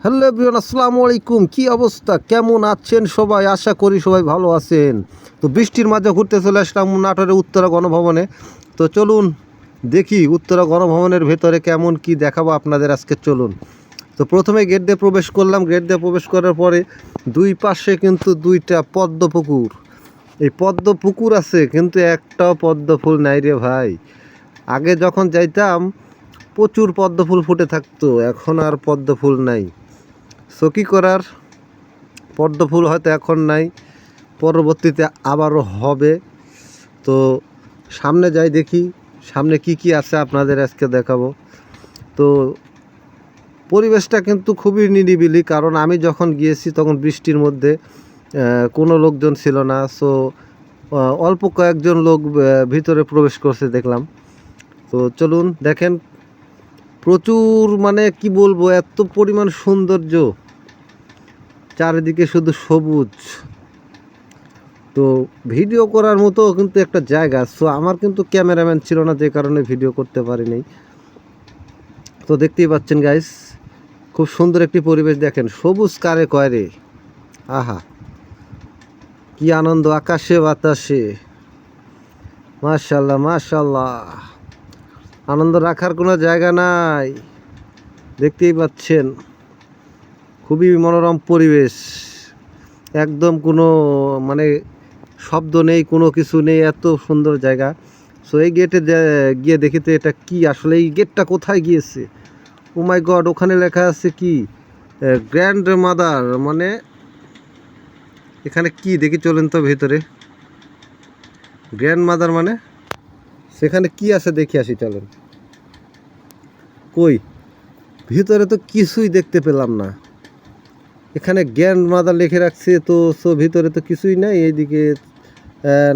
Hello everyone, আসসালামু আলাইকুম। কি অবস্থা, কেমন আছেন সবাই? আশা করি সবাই ভালো আছেন। তো বৃষ্টির মাঝে ঘুরতে চলে আসলাম নাটোরের উত্তরা গণভবনে। তো চলুন দেখি উত্তরা গণভবনের ভেতরে কেমন কি দেখাবো আপনাদের আজকে। চলুন। তো প্রথমে গেট দিয়ে প্রবেশ করলাম। গেট দিয়ে প্রবেশ করার পরে দুই পাশে কিন্তু দুইটা পদ্ম পুকুর। এই পদ্ম পুকুর আছে কিন্তু একটাও পদ্ম ফুল নাই রে ভাই। আগে যখন যাইতাম প্রচুর পদ্ম ফুল ফুটে থাকতো, এখন আর পদ্ম ফুল নাই। সো কী করার, পদ্ম ফুল হয়তো এখন নাই, পরবর্তীতে আবারও হবে। তো সামনে যাই দেখি সামনে কি কি আছে, আপনাদের আজকে দেখাবো। তো পরিবেশটা কিন্তু খুবই নিরিবিলি, কারণ আমি যখন গিয়েছি তখন বৃষ্টির মধ্যে কোনো লোকজন ছিল না। সো অল্প কয়েকজন লোক ভিতরে প্রবেশ করছে দেখলাম। তো চলুন দেখেন, প্রচুর মানে কি বলবো, এত পরিমাণ সৌন্দর্য, চারিদিকে শুধু সবুজ। তো ভিডিও করার মতো কিন্তু একটা জায়গা। সো আমার কিন্তু ক্যামেরাম্যান ছিল না, যে কারণে ভিডিও করতে পারিনি। তো দেখতেই পাচ্ছেন গাইস, খুব সুন্দর একটি পরিবেশ। দেখেন সবুজ কারে কয় রে, আহা কি আনন্দ, আকাশে বাতাসে, মাশাল্লাহ মাশাল্লাহ। আনন্দ রাখার কোনো জায়গা নাই, দেখতেই পাচ্ছেন খুবই মনোরম পরিবেশ। একদম কোনো মানে শব্দ নেই, কোনো কিছু নেই, এত সুন্দর জায়গা। সো এই গেটে গিয়ে দেখি তো এটা কি, আসলে এই গেটটা কোথায় গিয়েছে। ও মাই গড, ওখানে লেখা আছে কি গ্র্যান্ড মাদার, মানে এখানে কি দেখি, চলেন তো ভেতরে। গ্র্যান্ড মাদার মানে সেখানে কি আছে দেখি আসি, চলেন। কই, ভিতরে তো কিছুই দেখতে পেলাম না। এখানে গ্র্যান্ড মাদার লিখে রাখছে, তো সো ভিতরে তো কিছুই নাই, এইদিকে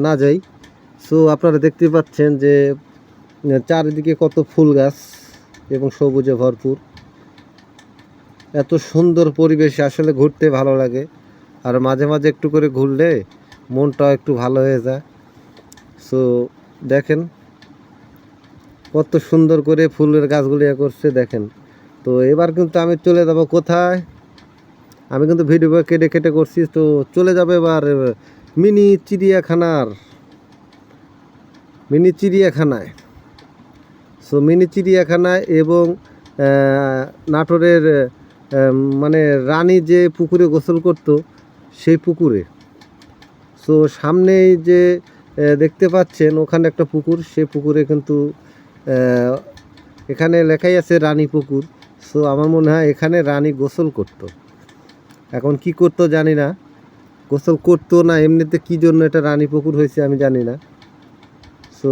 না যাই। সো আপনারা দেখতে পাচ্ছেন যে চারিদিকে কত ফুল গাছ এবং সবুজে ভরপুর। এত সুন্দর পরিবেশ, আসলে ঘুরতে ভালো লাগে। আর মাঝে মাঝে একটু করে ঘুরলে মনটাও একটু ভালো হয়ে যায়। সো দেখেন কত সুন্দর করে ফুলের গাছগুলি করছে, দেখেন। তো এবার কিন্তু আমি চলে যাব কোথায়, আমি কিন্তু ভিডিও কেটে কেটে করছি। তো চলে যাবে এবার মিনি চিড়িয়াখানায়। সো মিনি চিড়িয়াখানায় এবং নাটোরের মানে রানী যে পুকুরে গোসল করত সেই পুকুরে। সো সামনেই যে দেখতে পাচ্ছেন ওখানে একটা পুকুর, সেই পুকুরে কিন্তু এখানে লেখাই আছে রানী পুকুর। সো আমার মনে হয় এখানে রানী গোসল করত। এখন কি করতো জানি না, গোসল করতো না এমনিতে কি জন্য এটা রানী পুকুর হয়েছে আমি জানি না। সো